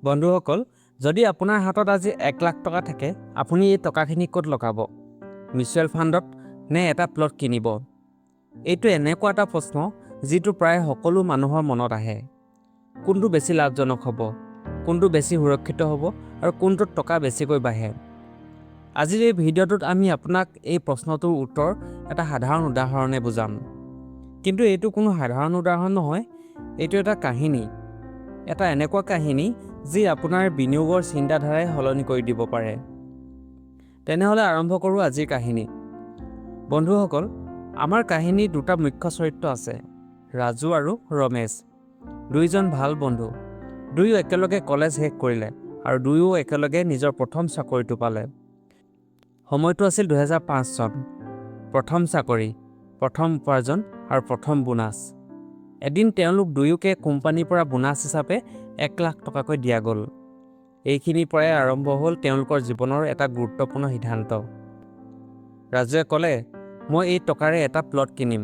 বন্ধুসকল, যদি আপোনাৰ হাতত আজি 1 লাখ টকা থাকে, আপুনি এই টকাখিনি ক'ত লগাব? মিউচুৱেল ফাণ্ডত নে এটা প্লট কিনিব? এইটো এনেকুৱা এটা প্ৰশ্ন যিটো প্ৰায় সকলো মানুহৰ মনত আহে। কোনটো বেছি লাভজনক হ'ব? কোনটো বেছি সুৰক্ষিত হ'ব? আৰু কোনটোত টকা বেছিকৈ বাঢ়ে? আজিৰ এই ভিডিঅ'টোত আমি আপোনাক এই প্ৰশ্নটোৰ উত্তৰ এটা সাধাৰণ উদাহৰণে বুজাম। কিন্তু এইটো কোনো সাধাৰণ উদাহৰণ নহয়, এইটো এটা কাহিনী। এটা এনেকুৱা কাহিনী যি আপোনাৰ বিনিয়োগৰ চিন্তাধাৰাই সলনি কৰি দিব পাৰে। তেনেহ'লে আৰম্ভ কৰোঁ আজিৰ কাহিনী। বন্ধুসকল, আমাৰ কাহিনীৰ দুটা মুখ্য চৰিত্ৰ আছে, ৰাজু আৰু ৰমেশ। দুইজন ভাল বন্ধু। দুয়ো একেলগে কলেজ শেষ কৰিলে আৰু দুয়ো একেলগে নিজৰ প্ৰথম চাকৰিটো পালে। সময়টো আছিল 2005 চন। প্ৰথম চাকৰি, প্ৰথম উপাৰ্জন আৰু প্ৰথম বোনাছ। এদিন তেওঁলোক দুয়োকে কোম্পানীৰ পৰা বোনাছ হিচাপে 1 লাখ টকাকৈ দিয়া গ'ল। এইখিনিৰ পৰাই আৰম্ভ হ'ল তেওঁলোকৰ জীৱনৰ এটা গুৰুত্বপূৰ্ণ সিদ্ধান্ত। ৰাজুৱে ক'লে, মই এই টকাৰে এটা প্লট কিনিম।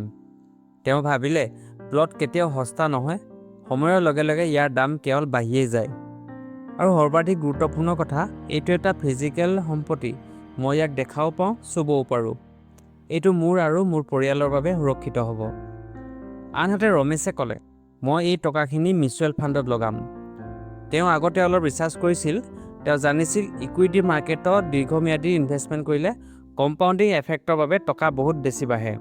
তেওঁ ভাবিলে, প্লট কেতিয়াও সস্তা নহয়, সময়ৰ লগে লগে ইয়াৰ দাম কেৱল বাঢ়িয়েই যায়। আৰু সৰ্বাধিক গুৰুত্বপূৰ্ণ কথা, এইটো এটা ফিজিকেল সম্পত্তি। মই ইয়াক দেখাও পাওঁ, চুবও পাৰোঁ। এইটো মোৰ আৰু মোৰ পৰিয়ালৰ বাবে সুৰক্ষিত হ'ব। আনহাতে ৰমেশে ক'লে, মই এই টকাখিনি মিউচুৱেল ফাণ্ডত লগাম। তেওঁ আগতে অলপ ৰিচাৰ্চ কৰিছিল। তেওঁ জানিছিল ইকুইটি মাৰ্কেটত দীৰ্ঘম্যাদী ইনভেষ্টমেণ্ট কৰিলে কম্পাউণ্ডিং এফেক্টৰ বাবে টকা বহুত বেছি বাঢ়ে।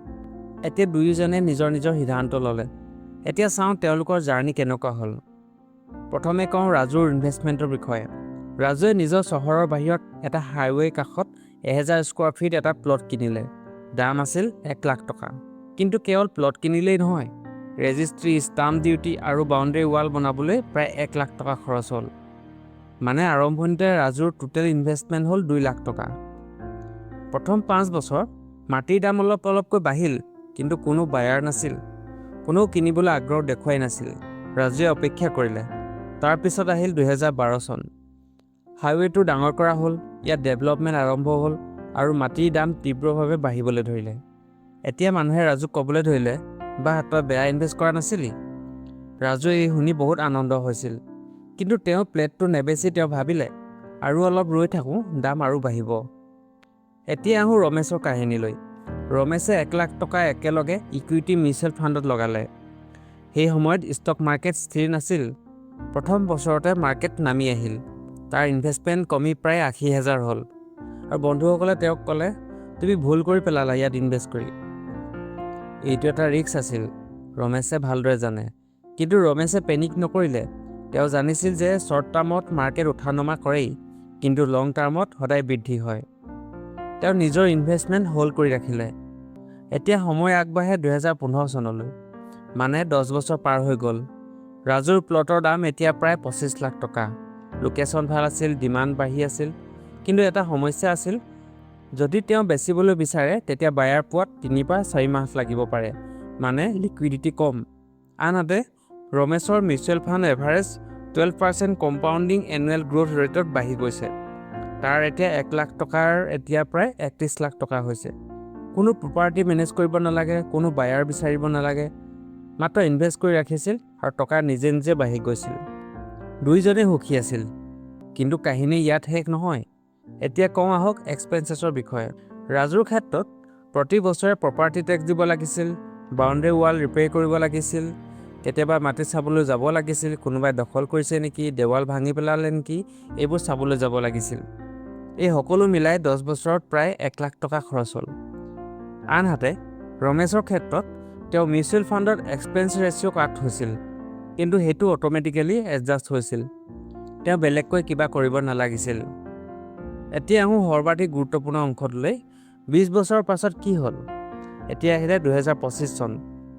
এতিয়া দুয়োজনে নিজৰ নিজৰ সিদ্ধান্ত ল'লে। এতিয়া চাওঁ তেওঁলোকৰ জাৰ্ণি কেনেকুৱা হ'ল। প্ৰথমে কওঁ ৰাজুৰ ইনভেষ্টমেণ্টৰ বিষয়ে। ৰাজুৱে নিজৰ চহৰৰ বাহিৰত এটা হাইৱেৰ কাষত 1000 স্কোৱাৰ ফিট এটা প্লট কিনিলে। দাম আছিল 1 লাখ টকা। কিন্তু কেৱল প্লট কিনিলেই নহয়, ৰেজিষ্ট্ৰি, ষ্টাম্প ডিউটি আৰু বাউণ্ডেৰী ৱাল বনাবলৈ প্ৰায় 1 লাখ টকা খৰচ হ'ল। মানে আৰম্ভণিতে ৰাজুৰ টোটেল ইনভেষ্টমেণ্ট হ'ল 2 লাখ টকা। প্ৰথম 5 বছৰ মাটিৰ দাম অলপকৈ বাঢ়িল, কিন্তু কোনো বায়াৰ নাছিল। কোনেও কিনিবলৈ আগ্ৰহ দেখুৱাই নাছিল। ৰাজুৱে অপেক্ষা কৰিলে। তাৰপিছত আহিল 2012 চন। হাইৱেটো ডাঙৰ কৰা হ'ল, ইয়াত ডেভেলপমেণ্ট আৰম্ভ হ'ল আৰু মাটিৰ দাম তীব্ৰভাৱে বাঢ়িবলৈ ধৰিলে। এতিয়া মানুহে ৰাজুক ক'বলৈ ধৰিলে, বা তই বেয়া ইনভেষ্ট কৰা নাছিলি? ৰাজুৱে এই শুনি বহুত আনন্দ হৈছিল। কিন্তু তেওঁ প্লেটটো নেবেচি তেওঁ ভাবিলে, আৰু অলপ ৰৈ থাকোঁ, দাম আৰু বাঢ়িব। এতিয়া আহোঁ ৰমেশৰ কাহিনীলৈ। ৰমেশে 1 লাখ টকা একেলগে ইকুইটি মিউচুৱেল ফাণ্ডত লগালে। সেই সময়ত ষ্টক মাৰ্কেট স্থিৰ নাছিল। প্ৰথম বছৰতে মাৰ্কেট নামি আহিল। তাৰ ইনভেষ্টমেণ্ট কমি প্ৰায় 80,000 হ'ল। আৰু বন্ধুসকলে তেওঁক ক'লে, তুমি ভুল কৰি পেলালা ইয়াত ইনভেষ্ট কৰি। এইটো এটা ৰিস্ক আছিল, ৰমেশে ভালদৰে জানে। কিন্তু ৰমেশে পেনিক নকৰিলে। তেওঁ জানিছিল যে শ্বৰ্ট টাৰ্মত মাৰ্কেট উঠা নমা কৰেই, কিন্তু লং টাৰ্মত সদায় বৃদ্ধি হয়। তেওঁ নিজৰ ইনভেষ্টমেণ্ট হোল্ড কৰি ৰাখিলে। এতিয়া সময় আগবাঢ়ে 2015 চনলৈ। মানে 10 বছৰ পাৰ হৈ গ'ল। ৰাজুৰ প্লটৰ দাম এতিয়া প্ৰায় 25 লাখ টকা। লোকেশ্যন ভাল আছিল, ডিমাণ্ড বাঢ়ি আছিল। কিন্তু এটা সমস্যা আছিল, যদি তেওঁ বেচিবলৈ বিচাৰে তেতিয়া বায়াৰ পোৱাত 3 পৰা 4 মাহ লাগিব পাৰে। মানে লিকুইডিটি কম। আনহাতে ৰমেশৰ mutual fund average 12% compounding annual growth ৰেটত বাঢ়ি গৈছে। তাৰ এতিয়া 1 লাখ টকাৰ এতিয়া প্ৰায় 31 লাখ টকা হৈছে। কোনো প্ৰপাৰ্টি মেনেজ কৰিব নালাগে, কোনো বায়াৰ বিচাৰিব নালাগে। মাত্ৰ ইনভেষ্ট কৰি ৰাখিছিল আৰু টকা নিজে নিজে বাঢ়ি গৈছিল। দুইজনেই সুখী আছিল। কিন্তু কাহিনী ইয়াত শেষ নহয়। এতিয়া কওঁ আহক এক্সপেন্সেছৰ বিষয়ে। ৰাজুৰ ক্ষেত্ৰত প্ৰতি বছৰে প্ৰপাৰ্টি টেক্স দিব লাগিছিল, বাউণ্ডেৰী ৱাল ৰিপেয়াৰ কৰিব লাগিছিল, কেতিয়াবা মাটি চাবলৈ যাব লাগিছিল, কোনোবাই দখল কৰিছে নেকি, দেৱাল ভাঙি পেলালে নেকি, এইবোৰ চাবলৈ যাব লাগিছিল। এই সকলো মিলাই 10 বছৰত প্ৰায় 1 লাখ টকা খৰচ হ'ল। আনহাতে ৰমেশৰ ক্ষেত্ৰত তেওঁ মিউচুৱেল ফাণ্ডত এক্সপেন্স ৰেচিঅ' কাট হৈছিল, কিন্তু সেইটো অট'মেটিকেলি এডজাষ্ট হৈছিল। তেওঁ বেলেগকৈ কিবা কৰিব নালাগিছিল। এতিয়া আহোঁ সৰ্বাধিক গুৰুত্বপূৰ্ণ অংশটোলৈ। 20 বছৰৰ পাছত কি হ'ল? এতিয়া আহিলে 2025 চন।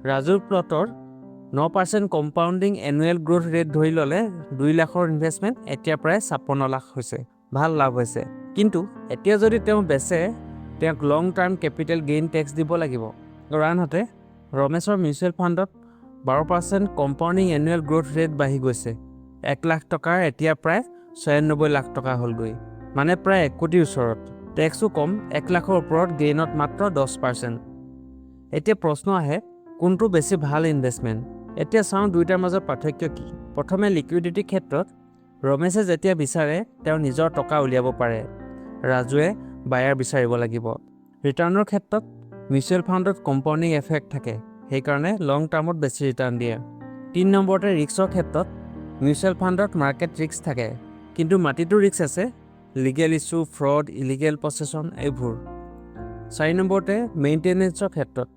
ৰাজুৰ প্লটৰ 9% কম্পাউণ্ডিং এনুৱেল গ্ৰ'থ ৰেট ধৰি ল'লে 2 লাখৰ ইনভেষ্টমেণ্ট এতিয়া প্ৰায় 56 লাখ হৈছে। ভাল লাভ হৈছে। কিন্তু এতিয়া যদি তেওঁ বেচে, তেওঁক long term capital gain tax দিব লাগিব। আনহাতে ৰমেশৰ মিউচুৱেল ফাণ্ডত 12% কম্পাউণ্ডিং এনুৱেল গ্ৰ'থ ৰেট বাঢ়ি গৈছে। 1 লাখ টকাৰ এতিয়া প্ৰায় 96 লাখ টকা হ'লগৈ। মানে প্ৰায় 1 কোটিৰ ওচৰত। টেক্সো কম, 1 লাখৰ ওপৰত গেইনত মাত্ৰ 10%। এতিয়া প্ৰশ্ন আহে, কোনটো বেছি ভাল ইনভেষ্টমেণ্ট? এতিয়া চাওঁ দুয়োটাৰ মাজত পাৰ্থক্য কি। প্ৰথমে লিকুইডিটিৰ ক্ষেত্ৰত ৰমেশে যেতিয়া বিচাৰে তেওঁ নিজৰ টকা উলিয়াব পাৰে। ৰাজুৱে বায়াৰ বিচাৰিব লাগিব। ৰিটাৰ্ণৰ ক্ষেত্ৰত মিউচুৱেল ফাণ্ডত কম্পাউণ্ডিং এফেক্ট থাকে, সেইকাৰণে লং টাৰ্মত বেছি ৰিটাৰ্ণ দিয়ে। 3 নম্বৰতে ৰিস্কৰ ক্ষেত্ৰত মিউচুৱেল ফাণ্ডত মাৰ্কেট ৰিস্ক থাকে, কিন্তু মাটিতো ৰিস্ক আছে, লিগেল ইছ্যু, ফ্ৰড, ইলিগেল পছেশ্যন এইবোৰ। 4 নম্বৰতে মেইনটেনেন্সৰ ক্ষেত্ৰত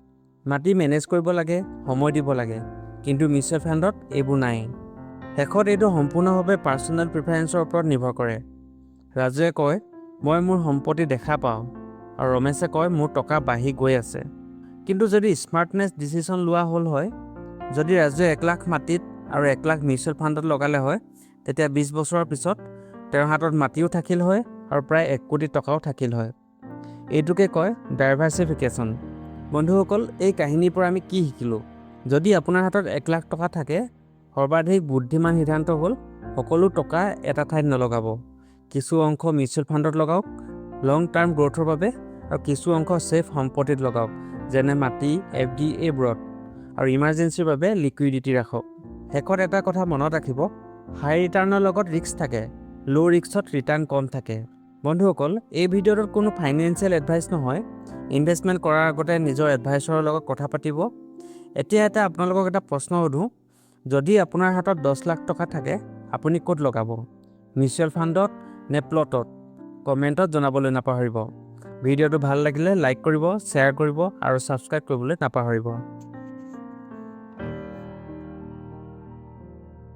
মাটি মেনেজ কৰিব লাগে, সময় দিব লাগে, কিন্তু মিউচুৱেল ফাণ্ডত এইবোৰ নাই। শেষত এইটো সম্পূৰ্ণভাৱে পাৰ্চনেল প্ৰিফাৰেন্সৰ ওপৰত নিৰ্ভৰ কৰে। ৰাজুৱে কয় মই মোৰ সম্পত্তি দেখা পাওঁ, আৰু ৰমেশে কয় মোৰ টকা বাঢ়ি গৈ আছে। কিন্তু যদি স্মাৰ্টনেছ ডিচিশ্যন লোৱা হ'ল হয়, যদি ৰাজুৱে 1 লাখ মাটিত আৰু 1 লাখ মিউচুৱেল ফাণ্ডত লগালে হয়, তেতিয়া 20 বছৰৰ পিছত তেওঁৰ হাতত মাটিও থাকিল হয় আৰু প্ৰায় 1 কোটি টকাও থাকিল হয়। এইটোকে কয় ডাইভাৰ্চিফিকেশ্যন। বন্ধুসকল, এই কাহিনীৰ পৰা আমি কি শিকিলোঁ? যদি আপোনাৰ হাতত 1 লাখ টকা থাকে, সৰ্বাধিক বুদ্ধিমান সিদ্ধান্ত হ'ল সকলো টকা এটা ঠাইত নলগাব। কিছু অংশ মিউচুৱেল ফাণ্ডত লগাওক লং টাৰ্ম গ্ৰ'থৰ বাবে, আৰু কিছু অংশ ছেফ সম্পত্তিত লগাওক, যেনে মাটি, FD এইবোৰত, আৰু ইমাৰ্জেঞ্চিৰ বাবে লিকুইডিটি ৰাখক। শেষত এটা কথা মনত ৰাখিব, হাই ৰিটাৰ্ণৰ লগত ৰিস্ক থাকে, ল' ৰিস্কত ৰিটাৰ্ণ কম থাকে। বন্ধুসকল, এই ভিডিঅ'টোত কোনো ফাইনেন্সিয়েল এডভাইচ নহয়। ইনভেষ্টমেণ্ট কৰাৰ আগতে নিজৰ এডভাইচৰৰ লগত কথা পাতিব। এতিয়া আপোনালোকক এটা প্ৰশ্ন সোধোঁ, যদি আপোনাৰ হাতত 10 লাখ টকা থাকে, আপুনি ক'ত লগাব? মিউচুৱেল ফাণ্ডত নে প্লটত? কমেণ্টত জনাবলৈ নাপাহৰিব। ভিডিঅ'টো ভাল লাগিলে লাইক কৰিব, শ্বেয়াৰ কৰিব আৰু ছাবস্ক্ৰাইব কৰিবলৈ নাপাহৰিব।